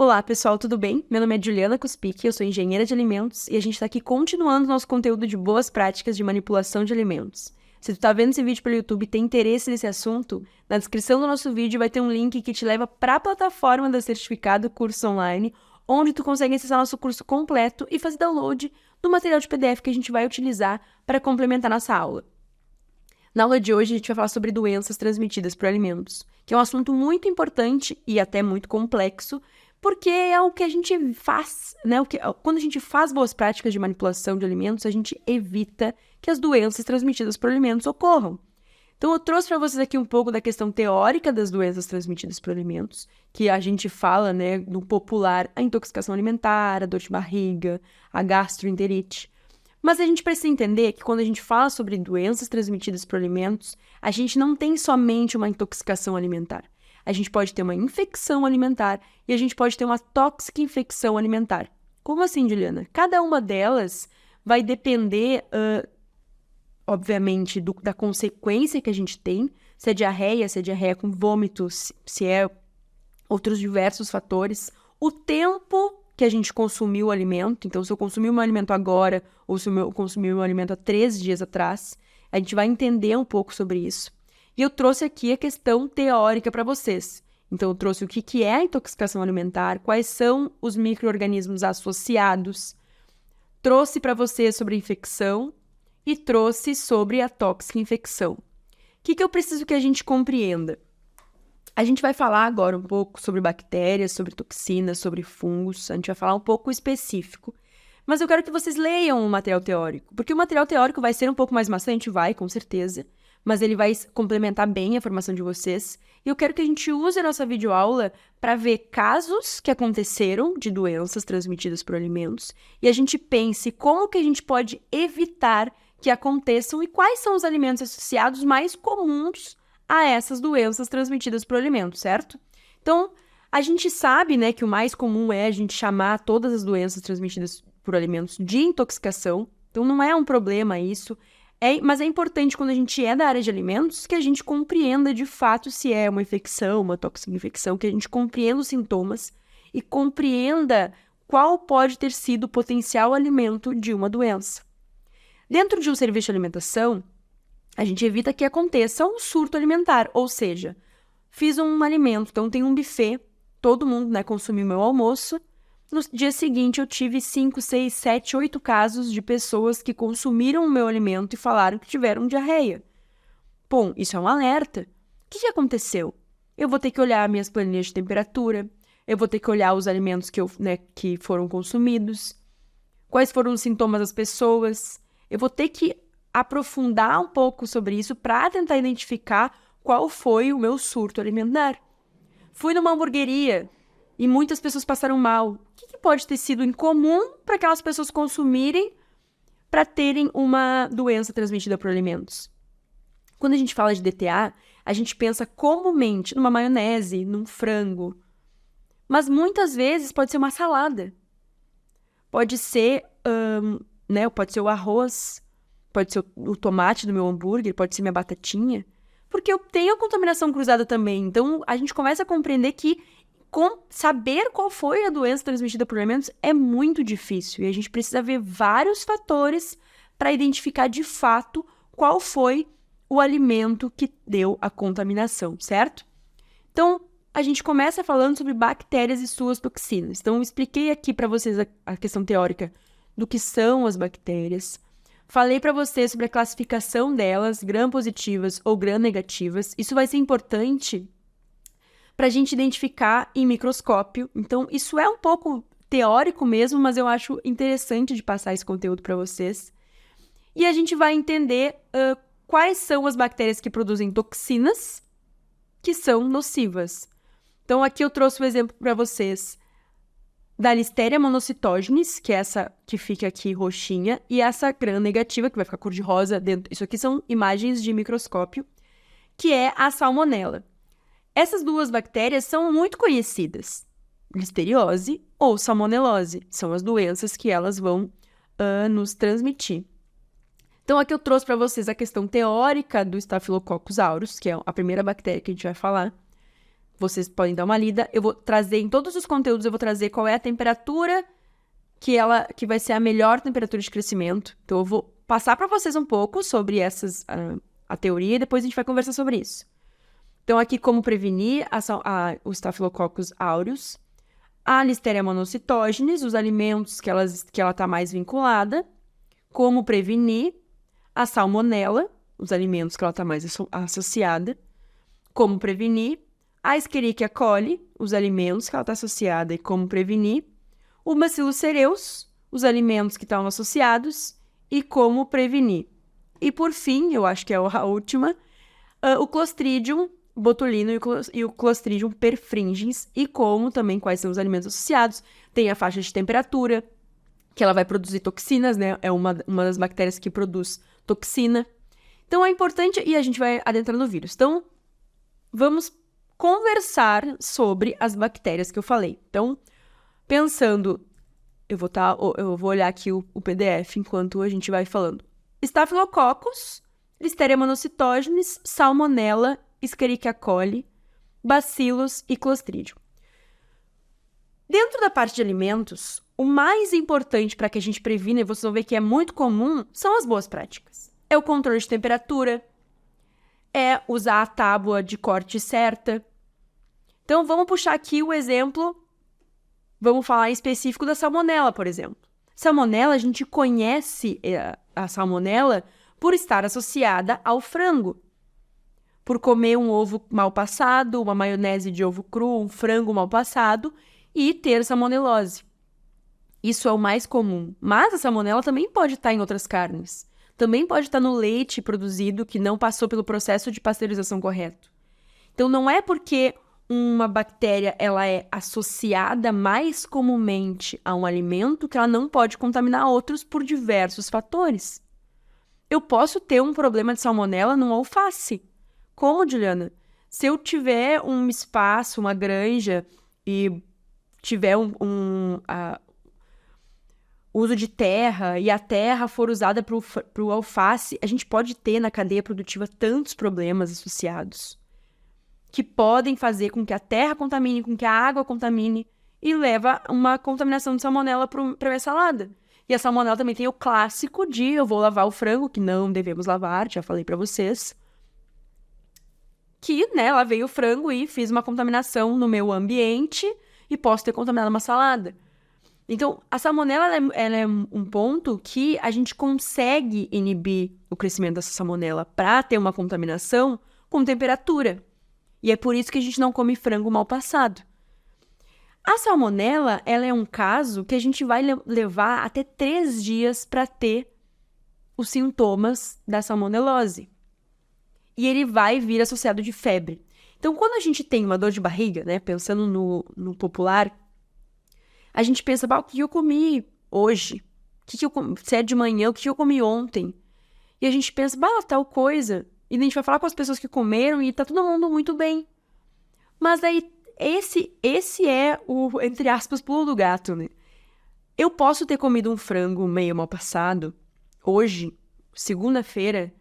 Olá, pessoal, tudo bem? Meu nome é Juliana Cuspic, eu sou engenheira de alimentos e a gente está aqui continuando nosso conteúdo de boas práticas de manipulação de alimentos. Se tu tá vendo esse vídeo pelo YouTube e tem interesse nesse assunto, na descrição do nosso vídeo vai ter um link que te leva para a plataforma da Certificado Curso Online, onde tu consegue acessar nosso curso completo e fazer download do material de PDF que a gente vai utilizar para complementar nossa aula. Na aula de hoje, a gente vai falar sobre doenças transmitidas por alimentos, que é um assunto muito importante e até muito complexo, porque é o que a gente faz, né? Quando a gente faz boas práticas de manipulação de alimentos, a gente evita que as doenças transmitidas por alimentos ocorram. Então, eu trouxe para vocês aqui um pouco da questão teórica das doenças transmitidas por alimentos, que a gente fala, né, no popular, a intoxicação alimentar, a dor de barriga, a gastroenterite. Mas a gente precisa entender que quando a gente fala sobre doenças transmitidas por alimentos, a gente não tem somente uma intoxicação alimentar. A gente pode ter uma infecção alimentar e a gente pode ter uma tóxica infecção alimentar. Como assim, Juliana? Cada uma delas vai depender, obviamente, da consequência que a gente tem, se é diarreia com vômitos, se é outros diversos fatores, o tempo que a gente consumiu o alimento. Então, se eu consumi um alimento agora ou se eu consumi um alimento há 3 dias atrás, a gente vai entender um pouco sobre isso. E eu trouxe aqui a questão teórica para vocês. Então, eu trouxe o que é a intoxicação alimentar, quais são os micro-organismos associados, trouxe para vocês sobre a infecção e trouxe sobre a tóxica infecção. O que eu preciso que a gente compreenda? A gente vai falar agora um pouco sobre bactérias, sobre toxinas, sobre fungos, a gente vai falar um pouco específico. Mas eu quero que vocês leiam o material teórico, porque o material teórico vai ser um pouco mais maçante, vai, com certeza, mas ele vai complementar bem a formação de vocês. E eu quero que a gente use a nossa videoaula para ver casos que aconteceram de doenças transmitidas por alimentos e a gente pense como que a gente pode evitar que aconteçam e quais são os alimentos associados mais comuns a essas doenças transmitidas por alimentos, certo? Então, a gente sabe, né, que o mais comum é a gente chamar todas as doenças transmitidas por alimentos de intoxicação. Então, não é um problema isso. Mas é importante, quando a gente é da área de alimentos, que a gente compreenda de fato se é uma infecção, uma tóxica infecção, que a gente compreenda os sintomas e compreenda qual pode ter sido o potencial alimento de uma doença. Dentro de um serviço de alimentação, a gente evita que aconteça um surto alimentar, ou seja, fiz um alimento, então tem um buffet, todo mundo, né, consumiu meu almoço. No dia seguinte, eu tive 5, 6, 7, 8 casos de pessoas que consumiram o meu alimento e falaram que tiveram diarreia. Bom, isso é um alerta. O que aconteceu? Eu vou ter que olhar minhas planilhas de temperatura, eu vou ter que olhar os alimentos que foram consumidos, quais foram os sintomas das pessoas. Eu vou ter que aprofundar um pouco sobre isso para tentar identificar qual foi o meu surto alimentar. Fui numa hamburgueria e muitas pessoas passaram mal. O que pode ter sido incomum para aquelas pessoas consumirem para terem uma doença transmitida por alimentos? Quando a gente fala de DTA, a gente pensa comumente numa maionese, num frango. Mas muitas vezes pode ser uma salada. Pode ser, pode ser o arroz, pode ser o tomate do meu hambúrguer, pode ser minha batatinha. Porque eu tenho a contaminação cruzada também. Então, a gente começa a compreender que saber qual foi a doença transmitida por alimentos é muito difícil. E a gente precisa ver vários fatores para identificar de fato qual foi o alimento que deu a contaminação, certo? Então, a gente começa falando sobre bactérias e suas toxinas. Então, eu expliquei aqui para vocês a questão teórica do que são as bactérias. Falei para vocês sobre a classificação delas, gram-positivas ou gram-negativas. Isso vai ser importante para a gente identificar em microscópio. Então, isso é um pouco teórico mesmo, mas eu acho interessante de passar esse conteúdo para vocês. E a gente vai entender quais são as bactérias que produzem toxinas que são nocivas. Então, aqui eu trouxe um exemplo para vocês da Listeria monocytogenes, que é essa que fica aqui roxinha, e essa gram-negativa, que vai ficar cor-de-rosa dentro. Isso aqui são imagens de microscópio, que é a salmonela. Essas duas bactérias são muito conhecidas. Listeriose ou salmonelose são as doenças que elas vão nos transmitir. Então, aqui eu trouxe para vocês a questão teórica do Staphylococcus aureus, que é a primeira bactéria que a gente vai falar. vocês podem dar uma lida. Eu vou trazer em todos os conteúdos, eu vou trazer qual é a temperatura que vai ser a melhor temperatura de crescimento. Então, eu vou passar para vocês um pouco sobre a teoria e depois a gente vai conversar sobre isso. Então, aqui, como prevenir o Staphylococcus aureus, a Listeria monocytogenes, os alimentos que ela está mais vinculada, como prevenir a salmonela, os alimentos que ela está mais associada, como prevenir a Escherichia coli, os alimentos que ela está associada e como prevenir, o Bacillus cereus, os alimentos que estão associados e como prevenir. E por fim, eu acho que é a última, o Clostridium botulino e o Clostridium perfringens e como também quais são os alimentos associados. Tem a faixa de temperatura, que ela vai produzir toxinas, né? É uma das bactérias que produz toxina. Então é importante e a gente vai adentrar no vírus. Então, vamos conversar sobre as bactérias que eu falei. Então, pensando, eu vou olhar aqui o PDF enquanto a gente vai falando. Staphylococcus, Listeria monocytogenes, Salmonella, Escherichia coli, Bacillus e Clostridium. Dentro da parte de alimentos, o mais importante para que a gente previna, e vocês vão ver que é muito comum, são as boas práticas. É o controle de temperatura, é usar a tábua de corte certa. Então, vamos puxar aqui o exemplo, vamos falar em específico da salmonela, por exemplo. Salmonela, a gente conhece a salmonela por estar associada ao frango. Por comer um ovo mal passado, uma maionese de ovo cru, um frango mal passado e ter salmonelose. Isso é o mais comum. Mas a salmonela também pode estar em outras carnes. Também pode estar no leite produzido que não passou pelo processo de pasteurização correto. Então, não é porque uma bactéria ela é associada mais comumente a um alimento que ela não pode contaminar outros por diversos fatores. Eu posso ter um problema de salmonela no alface. Como, Juliana? Se eu tiver um espaço, uma granja e tiver uso de terra e a terra for usada para o alface, a gente pode ter na cadeia produtiva tantos problemas associados que podem fazer com que a terra contamine, com que a água contamine e leva uma contaminação de salmonela para a minha salada. E a salmonela também tem o clássico de eu vou lavar o frango, que não devemos lavar, já falei para vocês. Que, né, lavei o frango e fiz uma contaminação no meu ambiente e posso ter contaminado uma salada. Então, a salmonela ela é um ponto que a gente consegue inibir o crescimento dessa salmonela para ter uma contaminação com temperatura. E é por isso que a gente não come frango mal passado. A salmonela, ela é um caso que a gente vai levar até 3 dias para ter os sintomas da salmonelose. E ele vai vir associado de febre. Então, quando a gente tem uma dor de barriga, né, pensando no popular, a gente pensa, o que eu comi hoje? Se é de manhã, o que eu comi ontem? E a gente pensa, tal coisa. E a gente vai falar com as pessoas que comeram e tá todo mundo muito bem. Mas aí, esse é o, entre aspas, pulo do gato, né? Eu posso ter comido um frango meio mal passado, hoje, segunda-feira,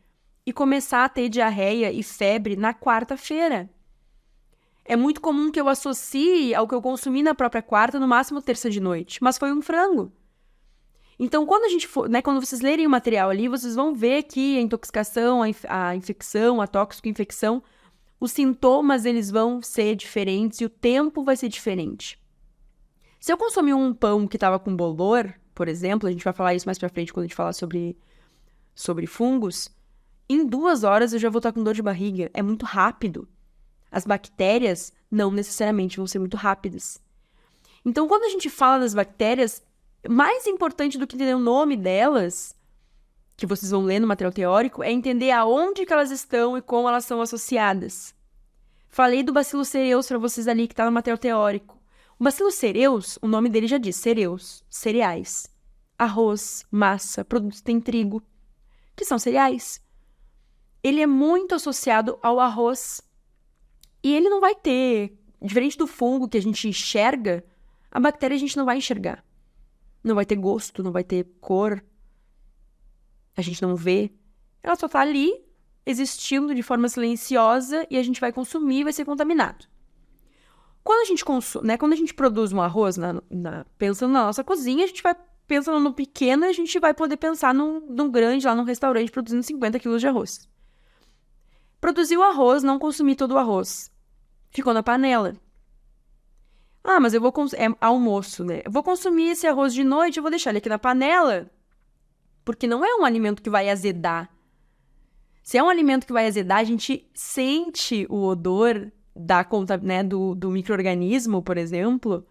e começar a ter diarreia e febre na quarta-feira. É muito comum que eu associe ao que eu consumi na própria quarta, no máximo terça de noite, mas foi um frango. Então, quando a gente for, né, quando vocês lerem o material ali, vocês vão ver que a intoxicação, a infecção, a tóxico-infecção, os sintomas eles vão ser diferentes e o tempo vai ser diferente. Se eu consumir um pão que estava com bolor, por exemplo, a gente vai falar isso mais pra frente quando a gente falar sobre fungos, em 2 horas eu já vou estar com dor de barriga. É muito rápido. As bactérias não necessariamente vão ser muito rápidas. Então, quando a gente fala das bactérias, mais importante do que entender o nome delas, que vocês vão ler no material teórico, é entender aonde que elas estão e como elas são associadas. Falei do Bacillus cereus para vocês ali, que está no material teórico. O Bacillus cereus, o nome dele já diz, cereus, cereais. Arroz, massa, produtos que tem trigo, que são cereais. Ele é muito associado ao arroz. E ele não vai ter, diferente do fungo que a gente enxerga, a bactéria a gente não vai enxergar. Não vai ter gosto, não vai ter cor. A gente não vê. Ela só tá ali, existindo de forma silenciosa, e a gente vai consumir e vai ser contaminado. Quando a gente consome, né? Quando a gente produz um arroz, pensando na nossa cozinha, a gente vai pensando no pequeno, a gente vai poder pensar num grande, lá num restaurante, produzindo 50 quilos de arroz. Produziu o arroz, não consumi todo o arroz. Ficou na panela. Ah, mas eu vou é almoço, né? Eu vou consumir esse arroz de noite, eu vou deixar ele aqui na panela, porque não é um alimento que vai azedar. Se é um alimento que vai azedar, a gente sente o odor do micro-organismo, por exemplo.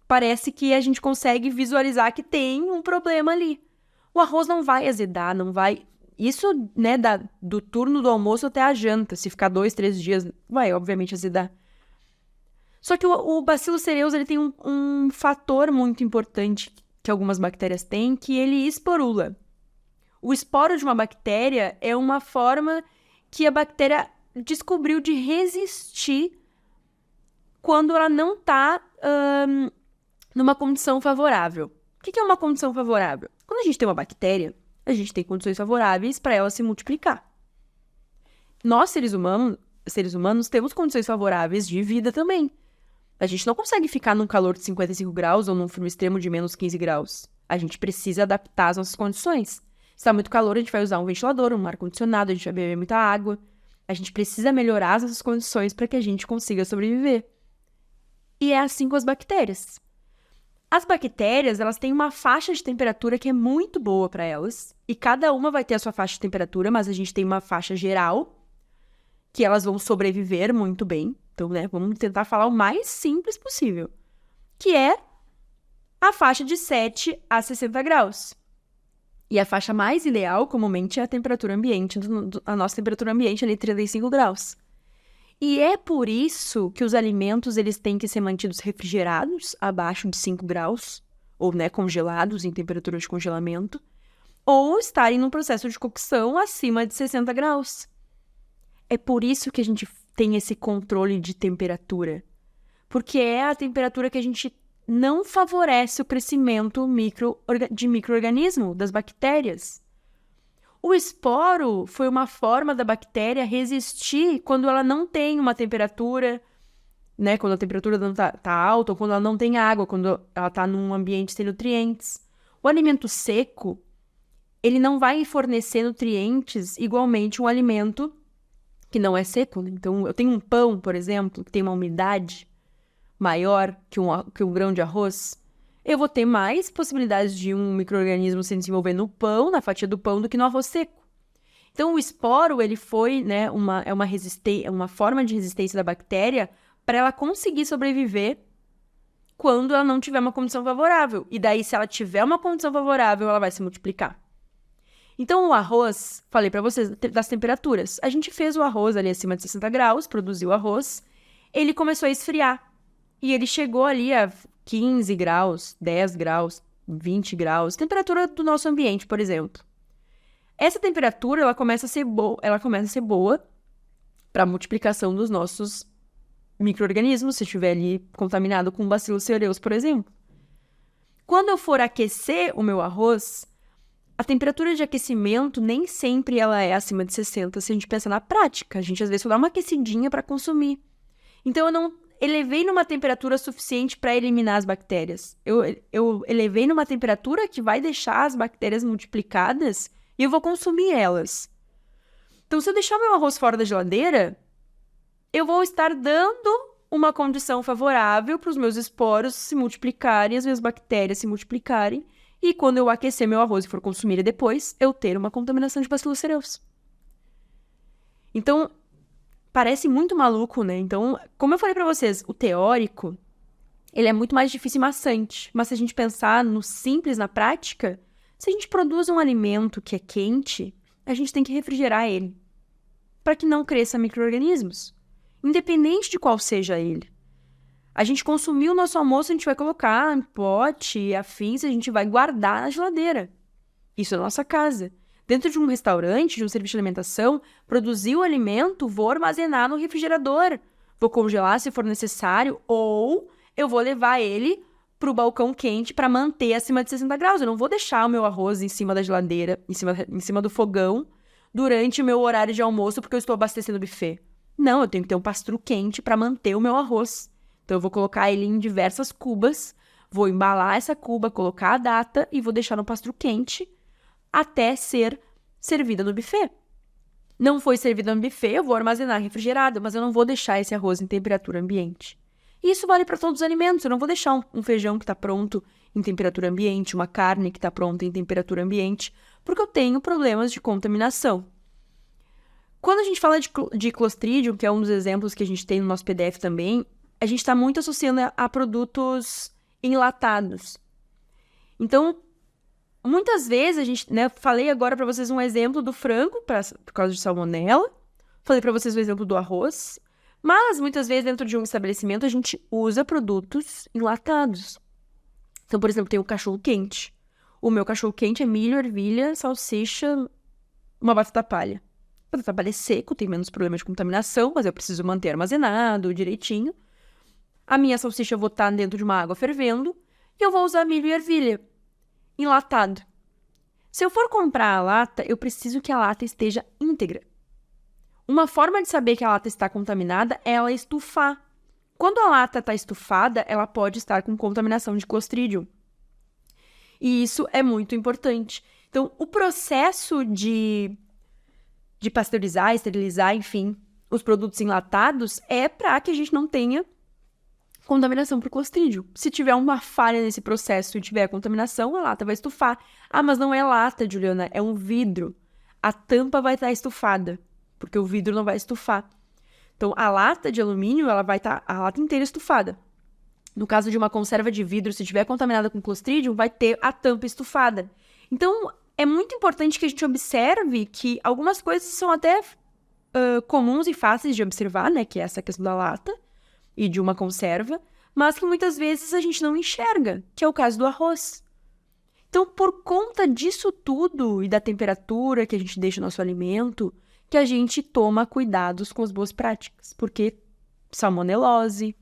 Parece que a gente consegue visualizar que tem um problema ali. O arroz não vai azedar, não vai... Isso, né, do turno do almoço até a janta. Se ficar 2, 3 dias, vai, obviamente, azedar. Só que o Bacillus cereus, ele tem um fator muito importante que algumas bactérias têm, que ele esporula. O esporo de uma bactéria é uma forma que a bactéria descobriu de resistir quando ela não está numa condição favorável. O que é uma condição favorável? Quando a gente tem uma bactéria, a gente tem condições favoráveis para ela se multiplicar. Nós, seres humanos, temos condições favoráveis de vida também. A gente não consegue ficar num calor de 55 graus ou num frio extremo de menos 15 graus. A gente precisa adaptar as nossas condições. Se está muito calor, a gente vai usar um ventilador, um ar-condicionado, a gente vai beber muita água. A gente precisa melhorar as nossas condições para que a gente consiga sobreviver. E é assim com as bactérias. As bactérias, elas têm uma faixa de temperatura que é muito boa para elas. E cada uma vai ter a sua faixa de temperatura, mas a gente tem uma faixa geral que elas vão sobreviver muito bem. Então, né, vamos tentar falar o mais simples possível. Que é a faixa de 7 a 60 graus. E a faixa mais ideal, comumente, é a temperatura ambiente. A nossa temperatura ambiente é ali 35 graus. E é por isso que os alimentos eles têm que ser mantidos refrigerados, abaixo de 5 graus, ou né, congelados em temperatura de congelamento, ou estarem num processo de cocção acima de 60 graus. É por isso que a gente tem esse controle de temperatura. Porque é a temperatura que a gente não favorece o crescimento de micro-organismo, das bactérias. O esporo foi uma forma da bactéria resistir quando ela não tem uma temperatura, né? Quando a temperatura não tá alta, ou quando ela não tem água, quando ela está num ambiente sem nutrientes. O alimento seco, ele não vai fornecer nutrientes igualmente um alimento que não é seco, né? Então, eu tenho um pão, por exemplo, que tem uma umidade maior que um grão de arroz, eu vou ter mais possibilidades de um micro-organismo se desenvolver no pão, na fatia do pão, do que no arroz seco. Então, o esporo, ele foi, né, uma forma de resistência da bactéria para ela conseguir sobreviver quando ela não tiver uma condição favorável. E daí, se ela tiver uma condição favorável, ela vai se multiplicar. Então, o arroz, falei para vocês das temperaturas. A gente fez o arroz ali acima de 60 graus, produziu o arroz, ele começou a esfriar. E ele chegou ali a 15 graus, 10 graus, 20 graus, temperatura do nosso ambiente, por exemplo. Essa temperatura, ela começa a ser boa para a multiplicação dos nossos micro-organismos, se estiver ali contaminado com Bacillus cereus, por exemplo. Quando eu for aquecer o meu arroz, a temperatura de aquecimento nem sempre ela é acima de 60, se a gente pensa na prática. A gente, às vezes, só dá uma aquecidinha para consumir. Então, eu não elevei numa temperatura suficiente para eliminar as bactérias. Eu elevei numa temperatura que vai deixar as bactérias multiplicadas e eu vou consumir elas. Então, se eu deixar meu arroz fora da geladeira, eu vou estar dando uma condição favorável para os meus esporos se multiplicarem, as minhas bactérias se multiplicarem, e quando eu aquecer meu arroz e for consumir depois, eu ter uma contaminação de Bacillus cereus. Então, parece muito maluco, né? Então, como eu falei pra vocês, o teórico, ele é muito mais difícil e maçante. Mas se a gente pensar no simples, na prática, se a gente produz um alimento que é quente, a gente tem que refrigerar ele, para que não cresça micro-organismos, independente de qual seja ele. A gente consumiu o nosso almoço, a gente vai colocar em pote e afins, a gente vai guardar na geladeira. Isso é a nossa casa. Dentro de um restaurante, de um serviço de alimentação, produzir o alimento, vou armazenar no refrigerador. Vou congelar se for necessário, ou eu vou levar ele para o balcão quente para manter acima de 60 graus. Eu não vou deixar o meu arroz em cima da geladeira, em cima do fogão, durante o meu horário de almoço, porque eu estou abastecendo o buffet. Não, eu tenho que ter um pastrô quente para manter o meu arroz Então, eu vou colocar ele em diversas cubas, vou embalar essa cuba, colocar a data e vou deixar no pastrô quente até ser servida no buffet. Não foi servida no buffet, eu vou armazenar refrigerado, mas eu não vou deixar esse arroz em temperatura ambiente. E isso vale para todos os alimentos. Eu não vou deixar um feijão que está pronto em temperatura ambiente, uma carne que está pronta em temperatura ambiente, porque eu tenho problemas de contaminação. Quando a gente fala de Clostridium, que é um dos exemplos que a gente tem no nosso PDF também, a gente está muito associando a produtos enlatados. Então, muitas vezes a gente, né, falei agora para vocês um exemplo do frango por causa de salmonela, falei para vocês o exemplo do arroz, mas muitas vezes dentro de um estabelecimento a gente usa produtos enlatados. Então, por exemplo, tem o cachorro quente. O meu cachorro quente é milho, ervilha, salsicha, uma batata palha. A batata palha é seco, tem menos problema de contaminação, mas eu preciso manter armazenado direitinho. A minha salsicha eu vou estar dentro de uma água fervendo e eu vou usar milho e ervilha enlatado. Se eu for comprar a lata, eu preciso que a lata esteja íntegra. Uma forma de saber que a lata está contaminada é ela estufar. Quando a lata está estufada, ela pode estar com contaminação de Clostridium. E isso é muito importante. Então, o processo de pasteurizar, esterilizar, enfim, os produtos enlatados é para que a gente não tenha contaminação por Clostridium. Se tiver uma falha nesse processo e tiver contaminação, a lata vai estufar. Ah, mas não é lata, Juliana, é um vidro. A tampa vai estar estufada, porque o vidro não vai estufar. Então, a lata de alumínio, ela vai estar a lata inteira estufada. No caso de uma conserva de vidro, se estiver contaminada com Clostridium, vai ter a tampa estufada. Então, é muito importante que a gente observe que algumas coisas são até comuns e fáceis de observar, né? Que é essa questão da lata e de uma conserva, mas que muitas vezes a gente não enxerga, que é o caso do arroz. Então, por conta disso tudo e da temperatura que a gente deixa o nosso alimento, que a gente toma cuidados com as boas práticas, porque salmonelose,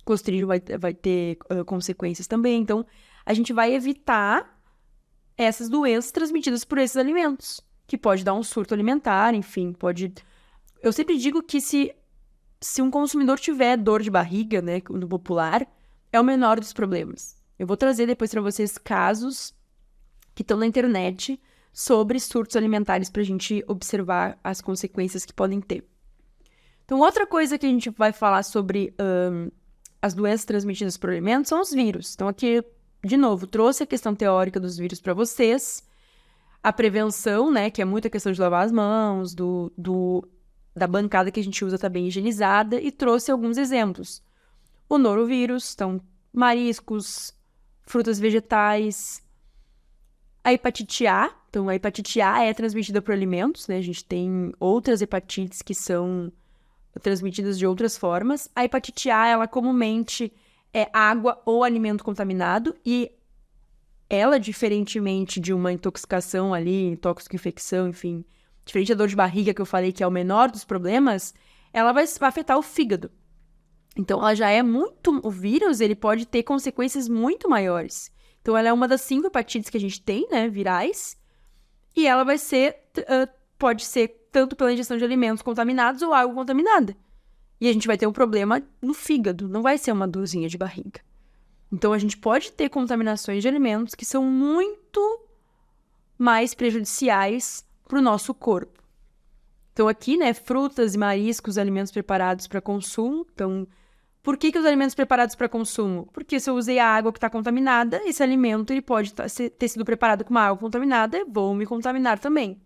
Clostridium vai ter consequências também. Então, a gente vai evitar essas doenças transmitidas por esses alimentos, que pode dar um surto alimentar, enfim, pode... Eu sempre digo que se um consumidor tiver dor de barriga, né, no popular, é o menor dos problemas. Eu vou trazer depois para vocês casos que estão na internet sobre surtos alimentares para a gente observar as consequências que podem ter. Então, outra coisa que a gente vai falar sobre as doenças transmitidas por alimentos são os vírus. Então, aqui, de novo, trouxe a questão teórica dos vírus para vocês, a prevenção, né, que é muita questão de lavar as mãos, da bancada que a gente usa tá bem higienizada, e trouxe alguns exemplos. O norovírus, então, mariscos, frutas vegetais, a hepatite A. Então, a hepatite A é transmitida por alimentos, né? A gente tem outras hepatites que são transmitidas de outras formas. A hepatite A, ela comumente é água ou alimento contaminado, e ela, diferentemente de uma intoxicação ali, tóxico-infecção, enfim, diferente da dor de barriga que eu falei que é o menor dos problemas, ela vai afetar o fígado. Então, ela já é muito... O vírus, ele pode ter consequências muito maiores. Então, ela é uma das 5 hepatites que a gente tem, né, virais, e ela vai ser... pode ser tanto pela ingestão de alimentos contaminados ou água contaminada. E a gente vai ter um problema no fígado, não vai ser uma dorzinha de barriga. Então, a gente pode ter contaminações de alimentos que são muito mais prejudiciais para o nosso corpo. Então, aqui, né, frutas e mariscos, alimentos preparados para consumo. Então, por que os alimentos preparados para consumo? Porque se eu usei a água que está contaminada, esse alimento ele pode ter sido preparado com uma água contaminada, vou me contaminar também.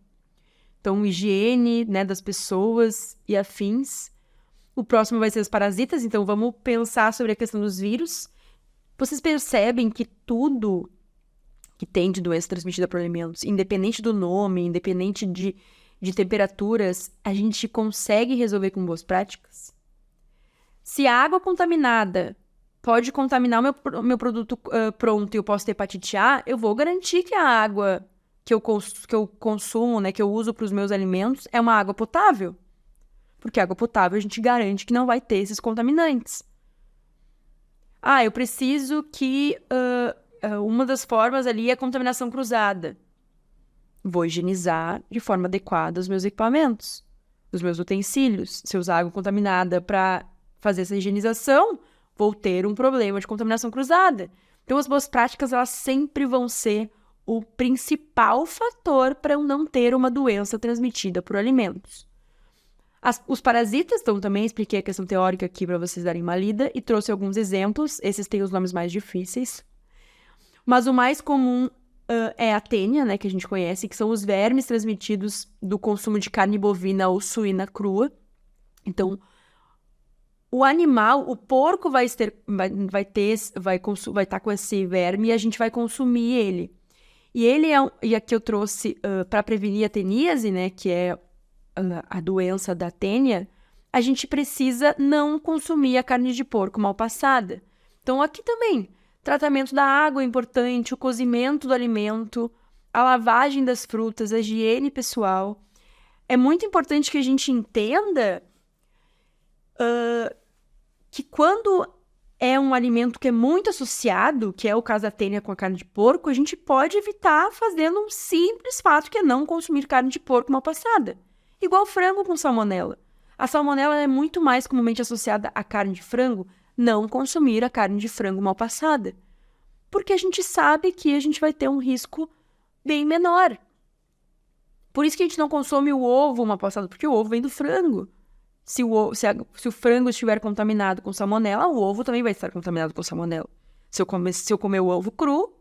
Então, higiene, né, das pessoas e afins. O próximo vai ser os parasitas, então vamos pensar sobre a questão dos vírus. Vocês percebem que tudo que tem de doença transmitida por alimentos, independente do nome, independente de temperaturas, a gente consegue resolver com boas práticas? Se a água contaminada pode contaminar o meu produto pronto e eu posso ter hepatite A, eu vou garantir que a água que eu consumo, né, que eu uso para os meus alimentos, é uma água potável. Porque água potável a gente garante que não vai ter esses contaminantes. Ah, eu preciso que... uma das formas ali é a contaminação cruzada. Vou higienizar de forma adequada os meus equipamentos, os meus utensílios. Se eu usar água contaminada para fazer essa higienização, vou ter um problema de contaminação cruzada. Então, as boas práticas, elas sempre vão ser o principal fator para eu não ter uma doença transmitida por alimentos. Os parasitas, então também expliquei a questão teórica aqui para vocês darem uma lida e trouxe alguns exemplos. Esses têm os nomes mais difíceis. Mas o mais comum é a tênia, né, que a gente conhece, que são os vermes transmitidos do consumo de carne bovina ou suína crua. Então, o animal, o porco vai estar com esse verme e a gente vai consumir ele. E ele e aqui eu trouxe para prevenir a teníase, né, que é a doença da tênia, a gente precisa não consumir a carne de porco mal passada. Então, aqui também, tratamento da água é importante, o cozimento do alimento, a lavagem das frutas, a higiene pessoal. É muito importante que a gente entenda que quando é um alimento que é muito associado, que é o caso da tênia com a carne de porco, a gente pode evitar fazendo um simples fato que é não consumir carne de porco mal passada. Igual frango com salmonela. A salmonela é muito mais comumente associada à carne de frango, não consumir a carne de frango mal passada. Porque a gente sabe que a gente vai ter um risco bem menor. Por isso que a gente não consome o ovo mal passado, porque o ovo vem do frango. Se o frango estiver contaminado com salmonela, o ovo também vai estar contaminado com salmonela. Se eu comer o ovo cru,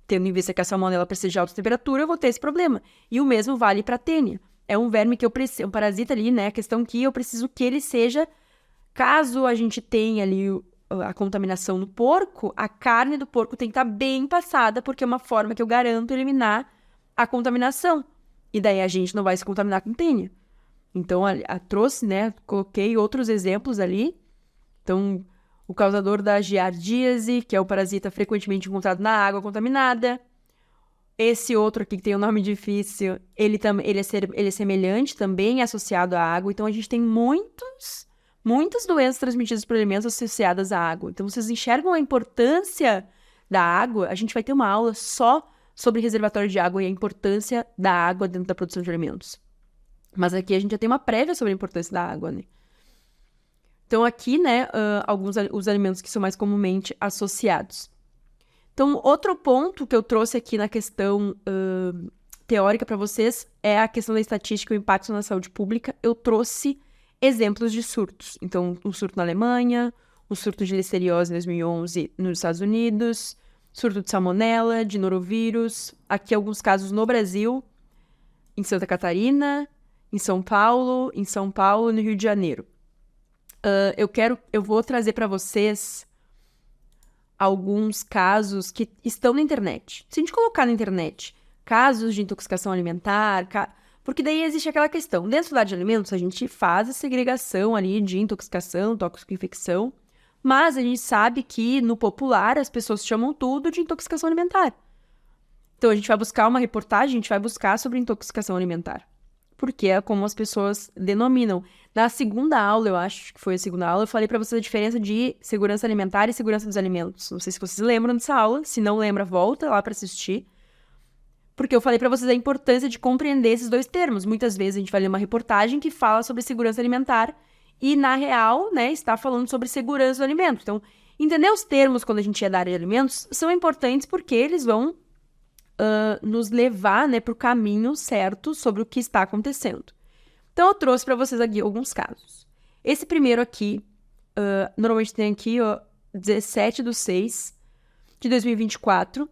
tendo em vista que a salmonela precisa de alta temperatura, eu vou ter esse problema. E o mesmo vale para a tênia. É um verme que eu preciso, um parasita ali, né? A questão que eu preciso que ele seja, caso a gente tenha ali a contaminação no porco, a carne do porco tem que estar bem passada, porque é uma forma que eu garanto eliminar a contaminação. E daí a gente não vai se contaminar com tênia. Então, trouxe, né? Coloquei outros exemplos ali. Então, o causador da giardíase, que é o parasita frequentemente encontrado na água contaminada. Esse outro aqui, que tem um nome difícil, ele é semelhante, também é associado à água. Então, a gente tem muitas doenças transmitidas por alimentos associadas à água. Então, vocês enxergam a importância da água? A gente vai ter uma aula só sobre reservatório de água e a importância da água dentro da produção de alimentos. Mas aqui a gente já tem uma prévia sobre a importância da água, né? Então, aqui, né, os alimentos que são mais comumente associados. Então, outro ponto que eu trouxe aqui na questão teórica para vocês é a questão da estatística e o impacto na saúde pública. Eu trouxe exemplos de surtos. Então, um surto na Alemanha, um surto de listeriose em 2011 nos Estados Unidos, surto de salmonela, de norovirus. Aqui alguns casos no Brasil, em Santa Catarina, em São Paulo e no Rio de Janeiro. Eu vou trazer para vocês alguns casos que estão na internet. Se a gente colocar na internet casos de intoxicação alimentar, porque daí existe aquela questão. Dentro da de alimentos, a gente faz a segregação ali de intoxicação, tóxico-infecção, mas a gente sabe que no popular as pessoas chamam tudo de intoxicação alimentar. Então a gente vai buscar uma reportagem, a gente vai buscar sobre intoxicação alimentar. Porque é como as pessoas denominam. Na segunda aula, eu acho que foi a segunda aula, eu falei para vocês a diferença de segurança alimentar e segurança dos alimentos. Não sei se vocês lembram dessa aula. Se não lembra, volta lá para assistir. Porque eu falei para vocês a importância de compreender esses dois termos. Muitas vezes a gente vai ler uma reportagem que fala sobre segurança alimentar e, na real, né, está falando sobre segurança do alimento. Então, entender os termos quando a gente é da área de alimentos são importantes porque eles vão nos levar, né, para o caminho certo sobre o que está acontecendo. Então, eu trouxe para vocês aqui alguns casos. Esse primeiro aqui, normalmente tem aqui, 17/6/2024.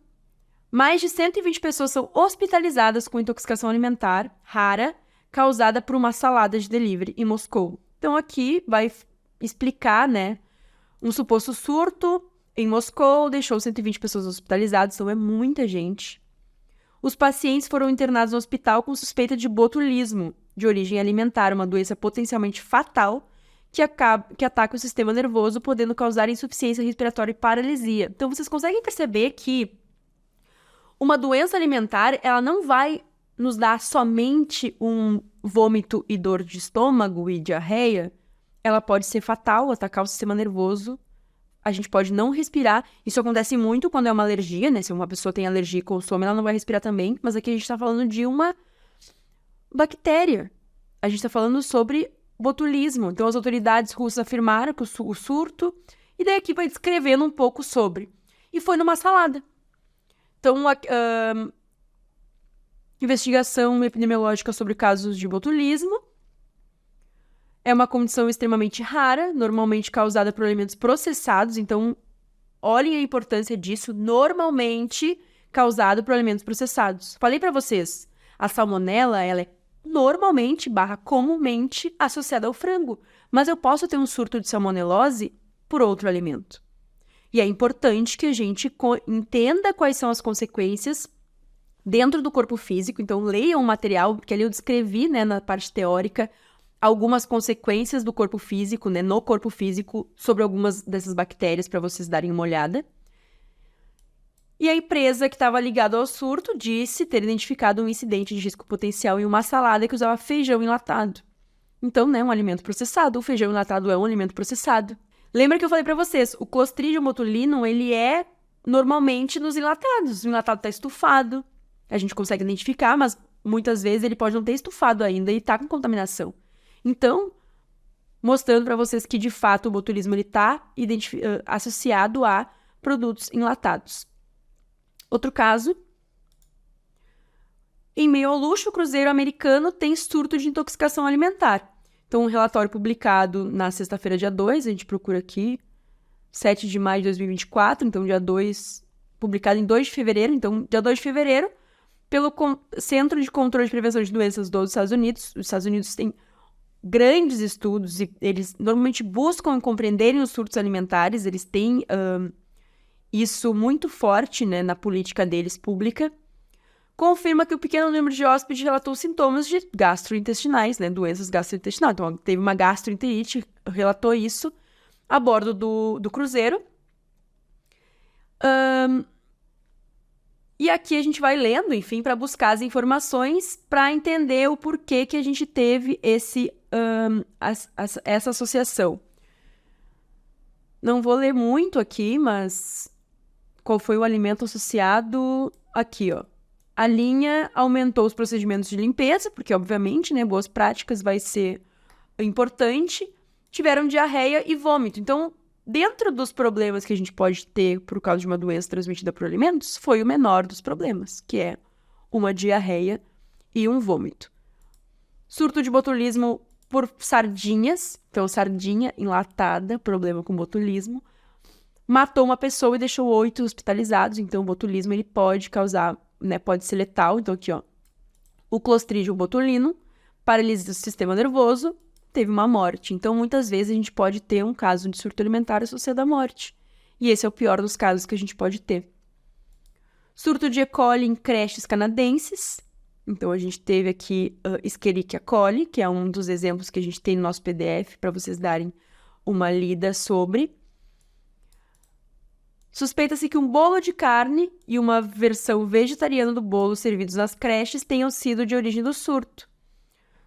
Mais de 120 pessoas são hospitalizadas com intoxicação alimentar rara causada por uma salada de delivery em Moscou. Então, aqui vai explicar, né, um suposto surto em Moscou deixou 120 pessoas hospitalizadas, então é muita gente. Os pacientes foram internados no hospital com suspeita de botulismo, de origem alimentar, uma doença potencialmente fatal que ataca o sistema nervoso, podendo causar insuficiência respiratória e paralisia. Então, vocês conseguem perceber que uma doença alimentar, ela não vai nos dar somente um vômito e dor de estômago e diarreia. Ela pode ser fatal, atacar o sistema nervoso. A gente pode não respirar. Isso acontece muito quando é uma alergia, né? Se uma pessoa tem alergia e consome, ela não vai respirar também. Mas aqui a gente tá falando de uma bactéria. A gente tá falando sobre botulismo. Então, as autoridades russas afirmaram que o surto E daí aqui vai descrevendo um pouco sobre. E foi numa salada. Então, investigação epidemiológica sobre casos de botulismo. É uma condição extremamente rara, normalmente causada por alimentos processados. Então, olhem a importância disso, normalmente causado por alimentos processados. Falei para vocês, a salmonela, ela é normalmente, comumente associada ao frango, mas eu posso ter um surto de salmonelose por outro alimento. E é importante que a gente entenda quais são as consequências dentro do corpo físico. Então, leiam o material, porque ali eu descrevi, né, na parte teórica, algumas consequências do corpo físico, né, no corpo físico, sobre algumas dessas bactérias, para vocês darem uma olhada. E a empresa que estava ligada ao surto disse ter identificado um incidente de risco potencial em uma salada que usava feijão enlatado. Então, né, um alimento processado. O feijão enlatado é um alimento processado. Lembra que eu falei para vocês, o Clostridium botulinum, ele é normalmente nos enlatados. O enlatado está estufado, a gente consegue identificar, mas muitas vezes ele pode não ter estufado ainda e está com contaminação. Então, mostrando para vocês que, de fato, o botulismo está associado a produtos enlatados. Outro caso, em meio ao luxo, o cruzeiro americano tem surto de intoxicação alimentar. Então, um relatório publicado na sexta-feira, dia 2, a gente procura aqui, 7 de maio de 2024, então dia 2, publicado em 2 de fevereiro, então dia 2 de fevereiro, pelo Centro de Controle de Prevenção de Doenças dos Estados Unidos. Os Estados Unidos têm grandes estudos e eles normalmente buscam compreenderem os surtos alimentares, eles têm isso muito forte, né, na política deles pública, confirma que o pequeno número de hóspedes relatou sintomas de gastrointestinais, né, doenças gastrointestinais. Então, teve uma gastroenterite, relatou isso a bordo do cruzeiro. E aqui a gente vai lendo, enfim, para buscar as informações para entender o porquê que a gente teve essa associação. Não vou ler muito aqui, mas qual foi o alimento associado? Aqui, ó. A linha aumentou os procedimentos de limpeza, porque, obviamente, né, boas práticas vai ser importante. Tiveram diarreia e vômito. Então, dentro dos problemas que a gente pode ter por causa de uma doença transmitida por alimentos, foi o menor dos problemas, que é uma diarreia e um vômito. Surto de botulismo por sardinhas. Então, sardinha enlatada, problema com botulismo. Matou uma pessoa e deixou 8 hospitalizados. Então, o botulismo ele pode causar, né, pode ser letal. Então, aqui, ó, o Clostridium botulinum, paralisia do sistema nervoso, teve uma morte. Então, muitas vezes a gente pode ter um caso de surto alimentar associado à morte. E esse é o pior dos casos que a gente pode ter. Surto de E. coli em creches canadenses. Então, a gente teve aqui Escherichia coli, que é um dos exemplos que a gente tem no nosso PDF, para vocês darem uma lida sobre. Suspeita-se que um bolo de carne e uma versão vegetariana do bolo servidos nas creches tenham sido de origem do surto.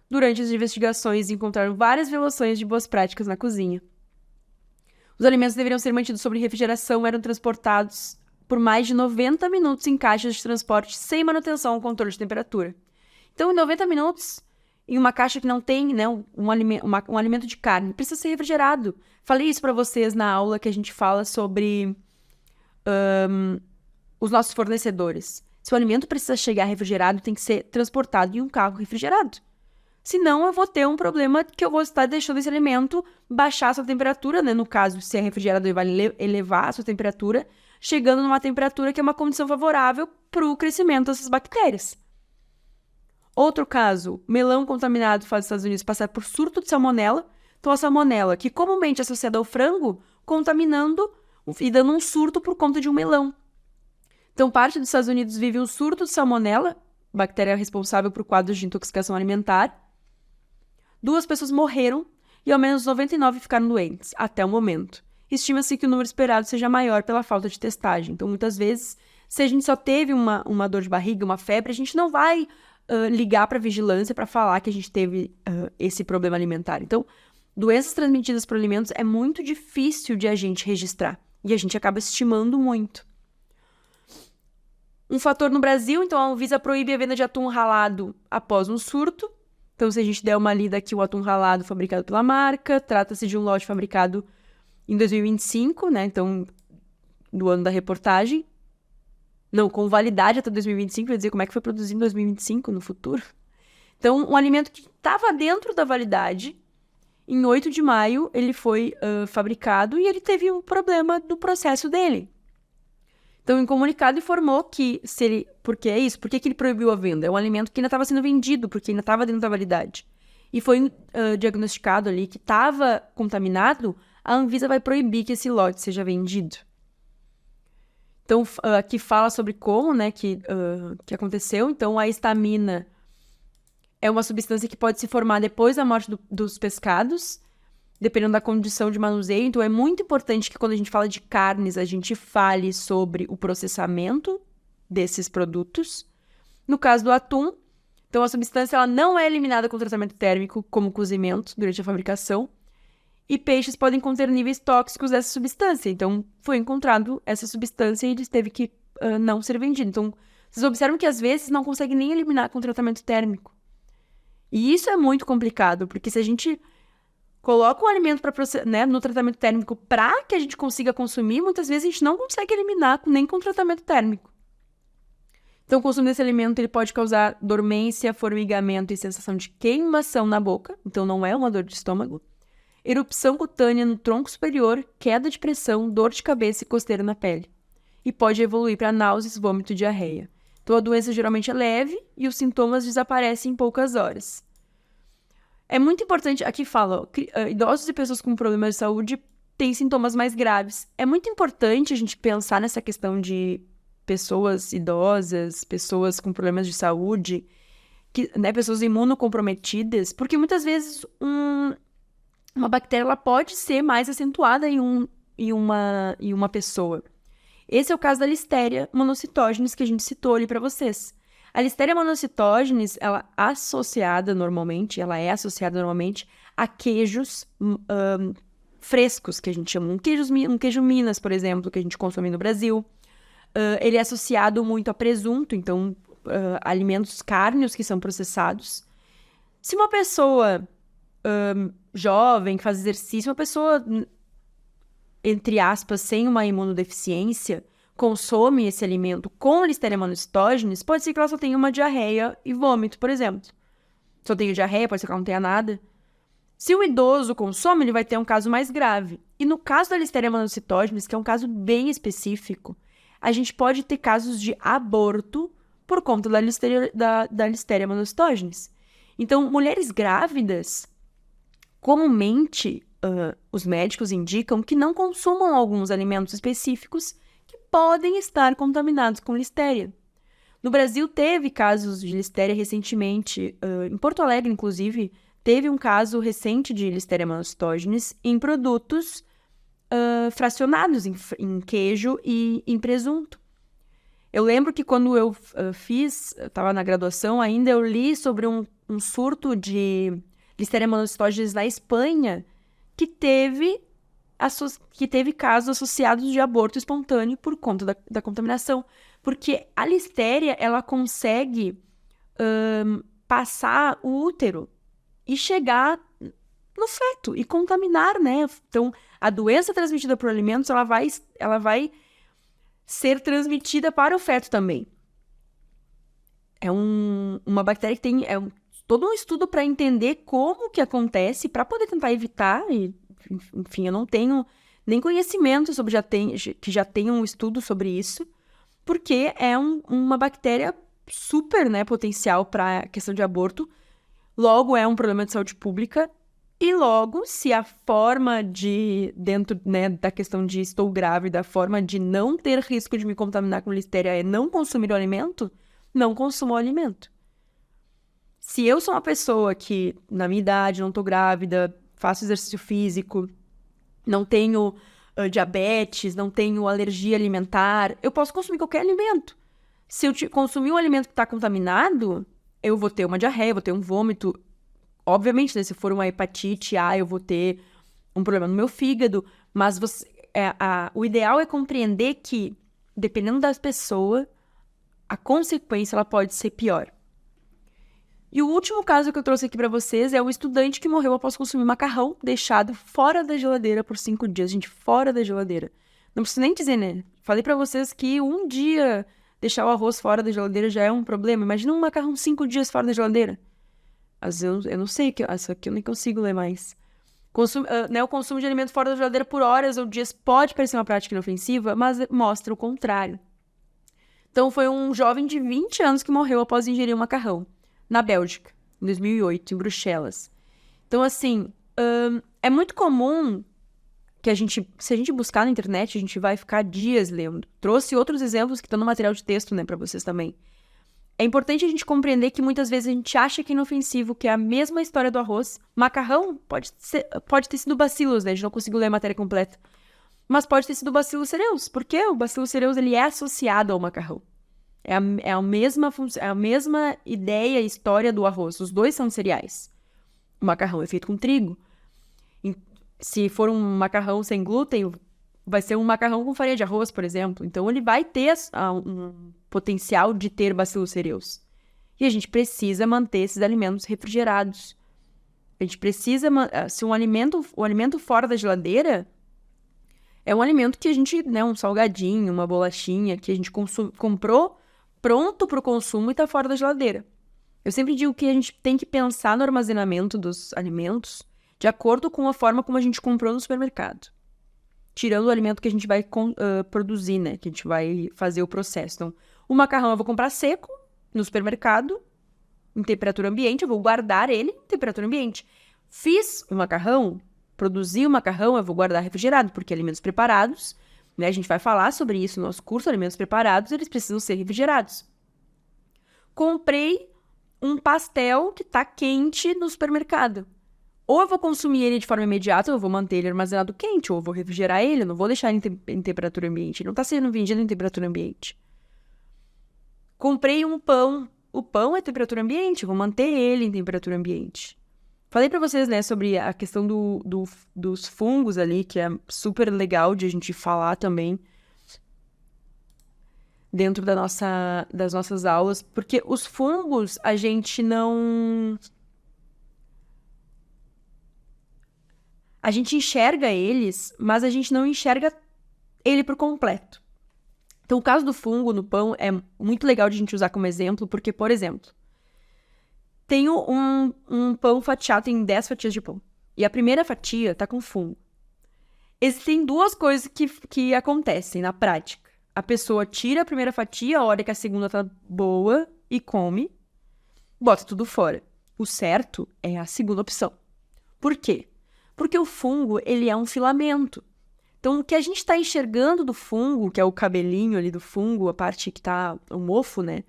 Durante as investigações, encontraram várias violações de boas práticas na cozinha. Os alimentos deveriam ser mantidos sob refrigeração, eram transportados por mais de 90 minutos em caixas de transporte sem manutenção ou controle de temperatura. Então, em 90 minutos, em uma caixa que não tem, né, um alimento de carne, precisa ser refrigerado. Falei isso para vocês na aula que a gente fala sobre os nossos fornecedores. Se o alimento precisa chegar refrigerado, tem que ser transportado em um carro refrigerado. Senão, eu vou ter um problema que eu vou estar deixando esse alimento baixar a sua temperatura, né? No caso, se é refrigerado, ele vai elevar a sua temperatura, chegando numa temperatura que é uma condição favorável para o crescimento dessas bactérias. Outro caso, melão contaminado faz os Estados Unidos passar por surto de salmonela. Então, a salmonela, que comumente é associada ao frango, contaminando e dando um surto por conta de um melão. Então, parte dos Estados Unidos vive um surto de salmonela, bactéria responsável por quadros de intoxicação alimentar. 2 pessoas morreram e ao menos 99 ficaram doentes, até o momento. Estima-se que o número esperado seja maior pela falta de testagem. Então, muitas vezes, se a gente só teve uma dor de barriga, uma febre, a gente não vai ligar para a vigilância para falar que a gente teve esse problema alimentar. Então, doenças transmitidas por alimentos é muito difícil de a gente registrar. E a gente acaba estimando muito. Um fator no Brasil, então a Anvisa proíbe a venda de atum ralado após um surto. Então, se a gente der uma lida aqui, o atum ralado fabricado pela marca, trata-se de um lote fabricado em 2025, né? Então, do ano da reportagem. Não, com validade até 2025, vai dizer como é que foi produzido em 2025, no futuro. Então, um alimento que estava dentro da validade, em 8 de maio, ele foi fabricado e ele teve um problema no processo dele. Então, em comunicado, informou que se ele... Por que é isso? Por que ele proibiu a venda? É um alimento que ainda estava sendo vendido, porque ainda estava dentro da validade. E foi diagnosticado ali que estava contaminado, a Anvisa vai proibir que esse lote seja vendido. Então, aqui fala sobre como, né, que aconteceu. Então, a histamina é uma substância que pode se formar depois da morte dos pescados, dependendo da condição de manuseio. Então, é muito importante que quando a gente fala de carnes, a gente fale sobre o processamento desses produtos. No caso do atum, então a substância ela não é eliminada com tratamento térmico, como cozimento, durante a fabricação. E peixes podem conter níveis tóxicos dessa substância. Então, foi encontrado essa substância e ele teve que não ser vendido. Então, vocês observam que às vezes não consegue nem eliminar com tratamento térmico. E isso é muito complicado, porque se a gente coloca um alimento né, no tratamento térmico para que a gente consiga consumir, muitas vezes a gente não consegue eliminar nem com tratamento térmico. Então, o consumo desse alimento ele pode causar dormência, formigamento e sensação de queimação na boca. Então, não é uma dor de estômago. Erupção cutânea no tronco superior, queda de pressão, dor de cabeça e coceira na pele. E pode evoluir para náuseas, vômito e diarreia. Então, a doença geralmente é leve e os sintomas desaparecem em poucas horas. É muito importante, aqui fala, idosos e pessoas com problemas de saúde têm sintomas mais graves. É muito importante a gente pensar nessa questão de pessoas idosas, pessoas com problemas de saúde, né, pessoas imunocomprometidas, porque muitas vezes uma bactéria ela pode ser mais acentuada em uma pessoa. Esse é o caso da Listeria monocytogenes que a gente citou ali para vocês. A Listeria monocytogenes, ela é associada normalmente a queijos frescos, que a gente chama. Um queijo Minas, por exemplo, que a gente consome no Brasil. Ele é associado muito a presunto, então alimentos cárneos que são processados. Se uma pessoa jovem, que faz exercício, uma pessoa, entre aspas, sem uma imunodeficiência, consome esse alimento com Listeria monocytogenes, pode ser que ela só tenha uma diarreia e vômito, por exemplo. Só tenha diarreia, pode ser que ela não tenha nada. Se o idoso consome, ele vai ter um caso mais grave. E no caso da Listeria monocytogenes, que é um caso bem específico, a gente pode ter casos de aborto por conta da Listeria monocytogenes. Então, mulheres grávidas, comumente, os médicos indicam que não consumam alguns alimentos específicos que podem estar contaminados com Listeria. No Brasil, teve casos de Listeria recentemente. Em Porto Alegre, inclusive, teve um caso recente de Listeria monocytogenes em produtos fracionados, em queijo e em presunto. Eu lembro que quando eu estava na graduação ainda, eu li sobre um surto de Listeria monocytogenes na Espanha que teve casos associados de aborto espontâneo por conta da contaminação. Porque a Listeria, ela consegue passar o útero e chegar no feto e contaminar, né? Então, a doença transmitida por alimentos, ela vai ser transmitida para o feto também. É uma bactéria que tem todo um estudo para entender como que acontece, para poder tentar evitar. E, enfim, eu não tenho nem conhecimento sobre que já tenha um estudo sobre isso, porque é uma bactéria super, né, potencial para a questão de aborto. Logo, é um problema de saúde pública. E logo, se a forma dentro, né, da questão de estou grávida, a forma de não ter risco de me contaminar com Listeria é não consumir o alimento, não consumo o alimento. Se eu sou uma pessoa que, na minha idade, não estou grávida, faço exercício físico, não tenho diabetes, não tenho alergia alimentar, eu posso consumir qualquer alimento. Se eu consumir um alimento que está contaminado, eu vou ter uma diarreia, vou ter um vômito. Obviamente, né, se for uma hepatite A, eu vou ter um problema no meu fígado, mas o ideal é compreender que, dependendo da pessoa, a consequência ela pode ser pior. E o último caso que eu trouxe aqui pra vocês é o estudante que morreu após consumir macarrão deixado fora da geladeira por 5 dias. Gente, fora da geladeira. Não preciso nem dizer, né? Falei pra vocês que um dia deixar o arroz fora da geladeira já é um problema. Imagina um macarrão 5 dias fora da geladeira. Às vezes eu não sei, essa aqui eu nem consigo ler mais. O consumo de alimento fora da geladeira por horas ou dias pode parecer uma prática inofensiva, mas mostra o contrário. Então, foi um jovem de 20 anos que morreu após ingerir um macarrão, na Bélgica, em 2008, em Bruxelas. Então, assim, é muito comum que se a gente buscar na internet, a gente vai ficar dias lendo. Trouxe outros exemplos que estão no material de texto, né, para vocês também. É importante a gente compreender que muitas vezes a gente acha que é inofensivo, que é a mesma história do arroz. Macarrão pode ter sido Bacillus, né? A gente não conseguiu ler a matéria completa. Mas pode ter sido Bacillus cereus, porque o Bacillus cereus ele é associado ao macarrão. É a mesma ideia e história do arroz. Os dois são cereais. O macarrão é feito com trigo. Se for um macarrão sem glúten, vai ser um macarrão com farinha de arroz, por exemplo. Então, ele vai ter um potencial de ter Bacillus cereus. E a gente precisa manter esses alimentos refrigerados. A gente precisa... Se o alimento fora da geladeira é um alimento que a gente... né, um salgadinho, uma bolachinha, que a gente comprou pronto para o consumo e está fora da geladeira. Eu sempre digo que a gente tem que pensar no armazenamento dos alimentos de acordo com a forma como a gente comprou no supermercado. Tirando o alimento que a gente vai produzir, né? Que a gente vai fazer o processo. Então, o macarrão eu vou comprar seco no supermercado, em temperatura ambiente, eu vou guardar ele em temperatura ambiente. Fiz o macarrão, produzi o macarrão, eu vou guardar refrigerado, porque alimentos preparados, né? A gente vai falar sobre isso no nosso curso, alimentos preparados, eles precisam ser refrigerados. Comprei um pastel que tá quente no supermercado. Ou eu vou consumir ele de forma imediata, ou eu vou manter ele armazenado quente, ou eu vou refrigerar ele, eu não vou deixar ele em temperatura ambiente. Ele não está sendo vendido em temperatura ambiente. Comprei um pão. O pão é temperatura ambiente, eu vou manter ele em temperatura ambiente. Falei para vocês, né, sobre a questão dos fungos ali, que é super legal de a gente falar também dentro das nossas aulas, porque os fungos a gente não... A gente enxerga eles, mas a gente não enxerga ele por completo. Então, o caso do fungo no pão é muito legal de a gente usar como exemplo, porque, por exemplo, tenho um pão fatiado, tem 10 fatias de pão, e a primeira fatia tá com fungo. Existem duas coisas que acontecem na prática. A pessoa tira a primeira fatia, olha que a segunda tá boa e come, bota tudo fora. O certo é a segunda opção. Por quê? Porque o fungo, ele é um filamento. Então, o que a gente está enxergando do fungo, que é o cabelinho ali do fungo, a parte que está, o mofo, né?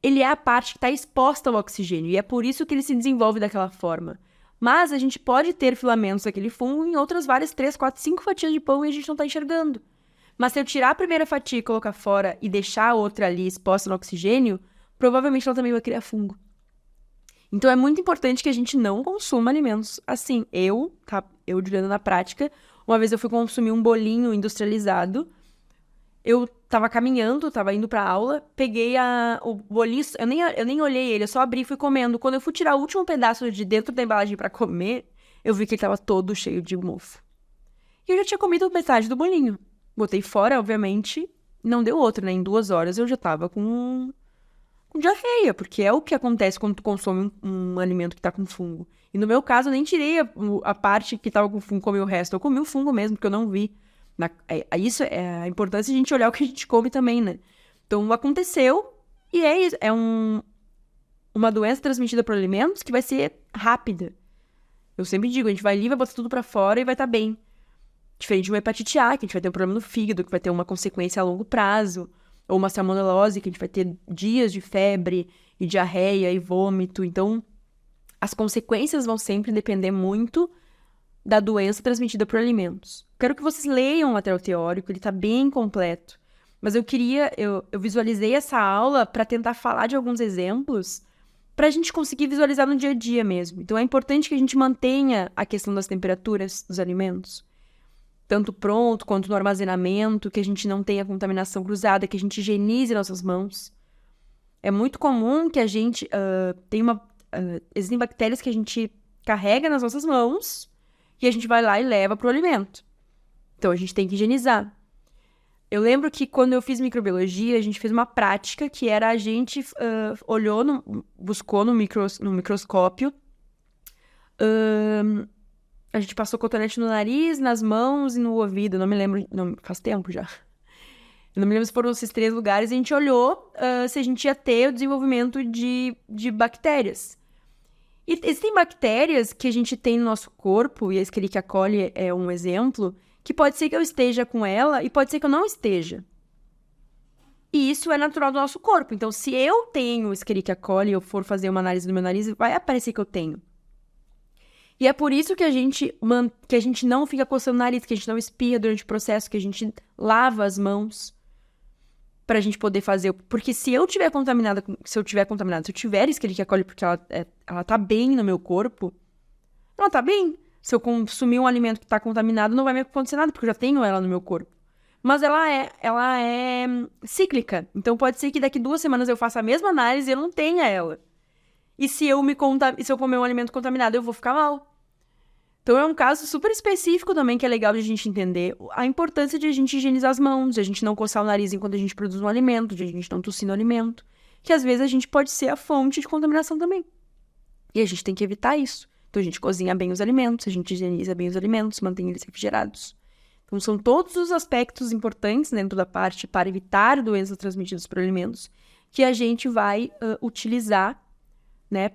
Ele é a parte que está exposta ao oxigênio, e é por isso que ele se desenvolve daquela forma. Mas a gente pode ter filamentos daquele fungo em outras várias 3, 4, 5 fatias de pão e a gente não está enxergando. Mas se eu tirar a primeira fatia e colocar fora e deixar a outra ali exposta no oxigênio, provavelmente ela também vai criar fungo. Então, é muito importante que a gente não consuma alimentos assim. Eu, Juliana, na prática, uma vez eu fui consumir um bolinho industrializado. Eu tava caminhando, tava indo pra aula, peguei o bolinho, eu nem olhei ele, eu só abri e fui comendo. Quando eu fui tirar o último pedaço de dentro da embalagem pra comer, eu vi que ele tava todo cheio de mofo. E eu já tinha comido metade do bolinho. Botei fora, obviamente, não deu outro, né? Em 2 horas eu já tava com diarreia, porque é o que acontece quando tu consome um alimento que tá com fungo. E no meu caso, eu nem tirei a parte que tava com fungo, comi o resto. Eu comi o fungo mesmo, porque eu não vi. Isso é a importância de a gente olhar o que a gente come também, né? Então, aconteceu e é isso. É uma doença transmitida por alimentos que vai ser rápida. Eu sempre digo, a gente vai ali, vai botar tudo pra fora e vai estar bem. Diferente de uma hepatite A, que a gente vai ter um problema no fígado, que vai ter uma consequência a longo prazo. Ou uma salmonelose, que a gente vai ter dias de febre e diarreia e vômito. Então, as consequências vão sempre depender muito da doença transmitida por alimentos. Quero que vocês leiam o material teórico, ele está bem completo. Mas eu visualizei essa aula para tentar falar de alguns exemplos para a gente conseguir visualizar no dia a dia mesmo. Então, é importante que a gente mantenha a questão das temperaturas dos alimentos, tanto pronto quanto no armazenamento, que a gente não tenha contaminação cruzada, que a gente higienize nossas mãos. É muito comum que a gente existem bactérias que a gente carrega nas nossas mãos e a gente vai lá e leva pro alimento. Então, a gente tem que higienizar. Eu lembro que quando eu fiz microbiologia, a gente fez uma prática que era a gente buscou no microscópio, a gente passou cotonete no nariz, nas mãos e no ouvido, não me lembro, não, faz tempo já. Eu não me lembro se foram esses 3 lugares, e a gente olhou se a gente ia ter o desenvolvimento de bactérias. E existem bactérias que a gente tem no nosso corpo, e a Escherichia coli é um exemplo, que pode ser que eu esteja com ela e pode ser que eu não esteja. E isso é natural do nosso corpo. Então, se eu tenho Escherichia coli e eu for fazer uma análise do meu nariz, vai aparecer que eu tenho. E é por isso que a gente não fica coçando o nariz, que a gente não espirra durante o processo, que a gente lava as mãos pra gente poder fazer. Porque se eu tiver Escherichia coli porque ela tá bem no meu corpo, ela tá bem. Se eu consumir um alimento que tá contaminado, não vai me acontecer nada, porque eu já tenho ela no meu corpo. Mas ela é cíclica. Então, pode ser que daqui 2 semanas eu faça a mesma análise e eu não tenha ela. E se eu comer um alimento contaminado, eu vou ficar mal. Então, é um caso super específico também que é legal de a gente entender a importância de a gente higienizar as mãos, de a gente não coçar o nariz enquanto a gente produz um alimento, de a gente não tossir no alimento. Que às vezes a gente pode ser a fonte de contaminação também. E a gente tem que evitar isso. Então, a gente cozinha bem os alimentos, a gente higieniza bem os alimentos, mantém eles refrigerados. Então, são todos os aspectos importantes dentro da parte para evitar doenças transmitidas por alimentos que a gente vai utilizar, né,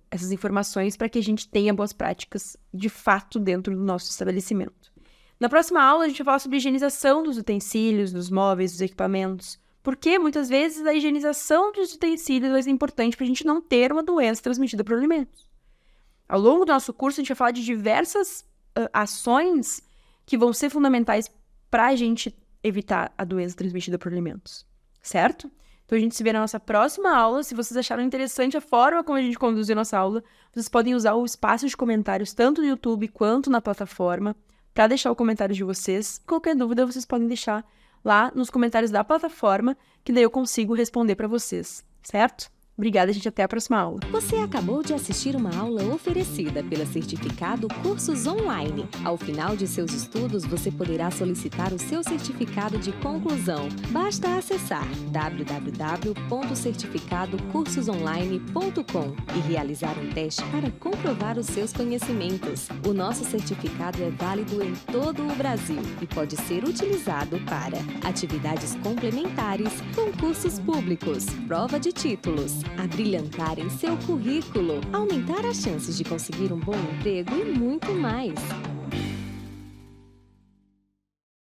essas informações para que a gente tenha boas práticas, de fato, dentro do nosso estabelecimento. Na próxima aula, a gente vai falar sobre higienização dos utensílios, dos móveis, dos equipamentos, porque muitas vezes a higienização dos utensílios vai ser importante para a gente não ter uma doença transmitida por alimentos. Ao longo do nosso curso, a gente vai falar de diversas ações que vão ser fundamentais para a gente evitar a doença transmitida por alimentos, certo? Então, a gente se vê na nossa próxima aula. Se vocês acharam interessante a forma como a gente conduziu a nossa aula, vocês podem usar o espaço de comentários tanto no YouTube quanto na plataforma para deixar o comentário de vocês. Qualquer dúvida, vocês podem deixar lá nos comentários da plataforma, que daí eu consigo responder para vocês, certo? Obrigada, gente. Até a próxima aula. Você acabou de assistir uma aula oferecida pela Certificado Cursos Online. Ao final de seus estudos, você poderá solicitar o seu certificado de conclusão. Basta acessar www.certificadocursosonline.com e realizar um teste para comprovar os seus conhecimentos. O nosso certificado é válido em todo o Brasil e pode ser utilizado para atividades complementares, concursos públicos, prova de títulos, abrilhantar em seu currículo, aumentar as chances de conseguir um bom emprego e muito mais.